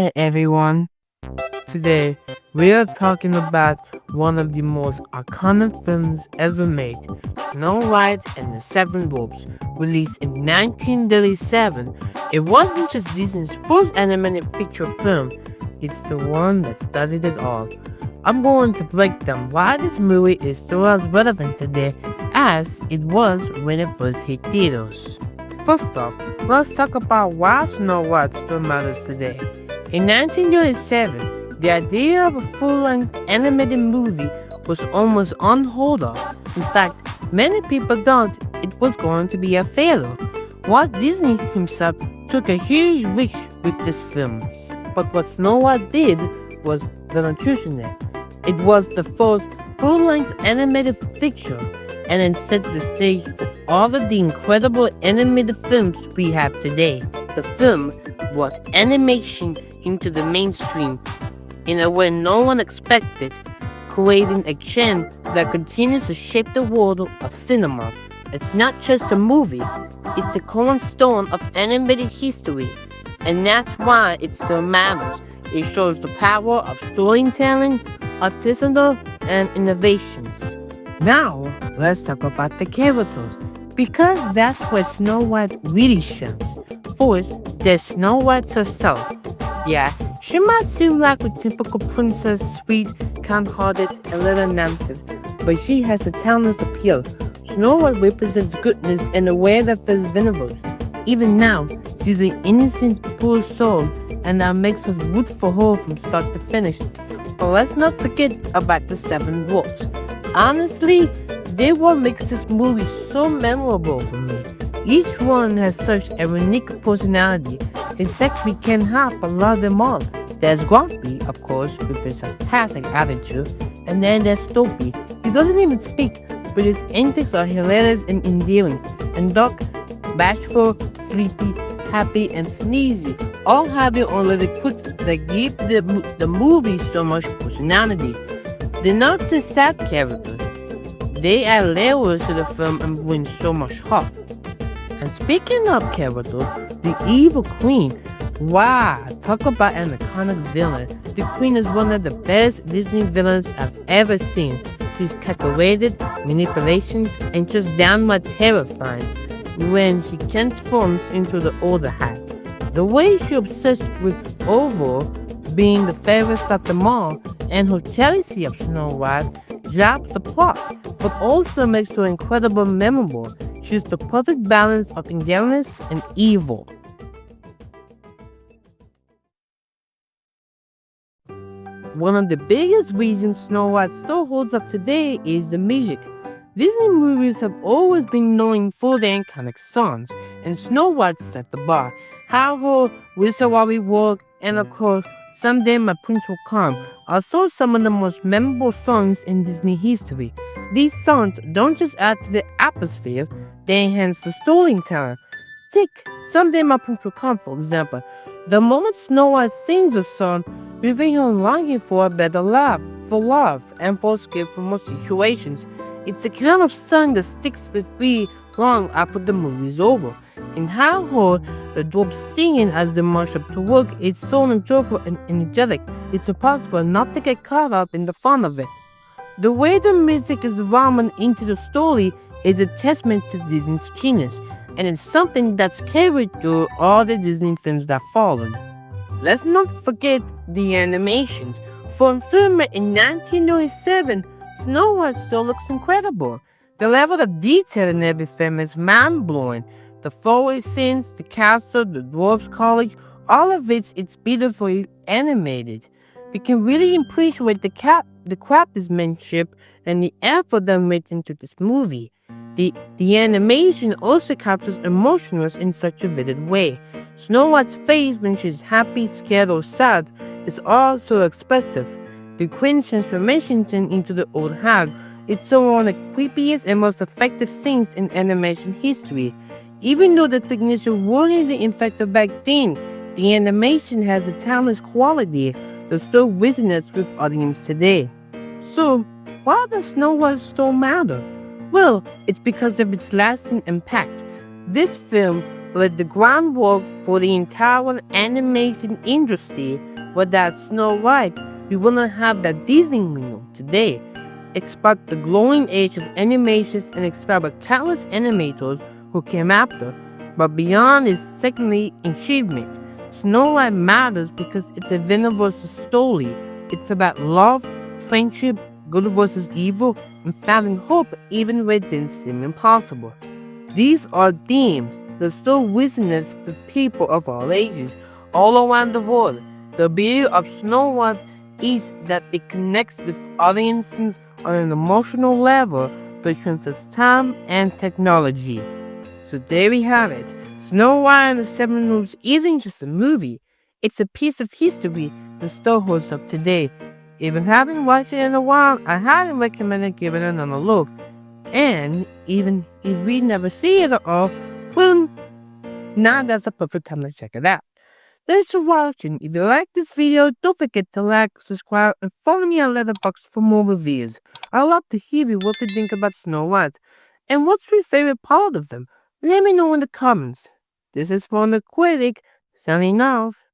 Hi everyone. Today we are talking about one of the most iconic films ever made, Snow White and the Seven Dwarfs, released in 1937. It wasn't just Disney's first animated feature film, it's the one that started it all. I'm going to break down why this movie is still as relevant today as it was when it first hit theaters. First off, let's talk about why Snow White still matters today. In 1937, the idea of a full-length animated movie was almost unheard of. In fact, many people thought it was going to be a failure. Walt Disney himself took a huge risk with this film. But what Snow White did was revolutionary. It was the first full-length animated feature, and it set the stage for all of the incredible animated films we have today. The film was animation into the mainstream in a way no one expected, creating a trend that continues to shape the world of cinema. It's not just a movie, it's a cornerstone of animated history, and that's why it still matters. It shows the power of storytelling, artisanal, and innovations. Now, let's talk about the characters, because that's where Snow White really shines. First, there's Snow White herself. Yeah, she might seem like a typical princess, sweet, kind-hearted, and little negative, but she has a timeless appeal. Snow White represents goodness in a way that feels venerable. Even now, she's an innocent, pure soul, and that makes us root for her from start to finish. But let's not forget about the Seven Dwarfs. Honestly, they what makes this movie so memorable for me. Each one has such a unique personality. In fact, we can have a lot of them all. There's Grumpy, of course, with his sarcastic attitude, and then there's Stoopy. He doesn't even speak, but his antics are hilarious and endearing. And Duck, bashful, sleepy, happy, and sneezy, all have their own little quirks that give the movie so much personality. They're not just sad characters. They add layers to the film and bring so much heart. And speaking of characters, the evil queen. Wow, talk about an iconic villain. The queen is one of the best Disney villains I've ever seen. She's calculated, manipulation, and just downright terrifying when she transforms into the older hat. The way she obsessed with Ovo being the favorite of them all, and her jealousy of Snow White drops the plot, but also makes her incredibly memorable. She's the perfect balance of indulgence and evil. One of the biggest reasons Snow White still holds up today is the music. Disney movies have always been known for their iconic songs, and Snow White set the bar. How her Whistle While We Walk, and of course, Someday My Prince Will Come are so some of the most memorable songs in Disney history. These songs don't just add to the atmosphere, they enhance the storytelling. Take Someday My Prince Will Come, for example. The moment Snow White sings a song, revealing her longing for a better life, for love, and for escape from most situations. It's the kind of song that sticks with me long after the movie's over. And how her, the dwarfs singing as they march up to work, it's so enjoyable and energetic. It's impossible not to get caught up in the fun of it. The way the music is woven into the story is a testament to Disney's genius, and it's something that's carried through all the Disney films that followed. Let's not forget the animations. For a film in 1997, Snow White still looks incredible. The level of detail in every film is mind-blowing. The forest scenes, the castle, the dwarves' college, all of it's beautifully animated. We can really appreciate the craftsmanship and the effort that went into this movie. The animation also captures emotions in such a vivid way. Snow White's face when she's happy, scared, or sad is also expressive. The queen's transformation into the old hag, it's one of the creepiest and most effective scenes in animation history. Even though the techniques weren't even effective back then, the animation has a timeless quality that still resonates with audience today. So, why does Snow White still matter? Well, it's because of its lasting impact. This film laid the groundwork for the entire animation industry Without Snow White, we wouldn't have that Disney we know today. Expect the glowing age of animations and expect the countless animators who came after. But beyond its secondary achievement, Snow White matters because it's a villain versus story. It's about love, friendship, good versus evil, and finding hope even when things seem impossible. These are themes that still resonate with people of all ages all around the world. The beauty of Snow White is that it connects with audiences on an emotional level that transcends time and technology. So there we have it. Snow White and the Seven Dwarfs isn't just a movie, it's a piece of history that still holds up today. Even haven't watched it in a while, I highly recommend giving it another look. And even if we never see it at all, well, now that's the perfect time to check it out. Thanks for watching. If you like this video, don't forget to like, subscribe, and follow me on Letterboxd for more reviews. I'd love to hear you what you think about Snow White. And what's your favorite part of them? Let me know in the comments. This is from the critic, signing off.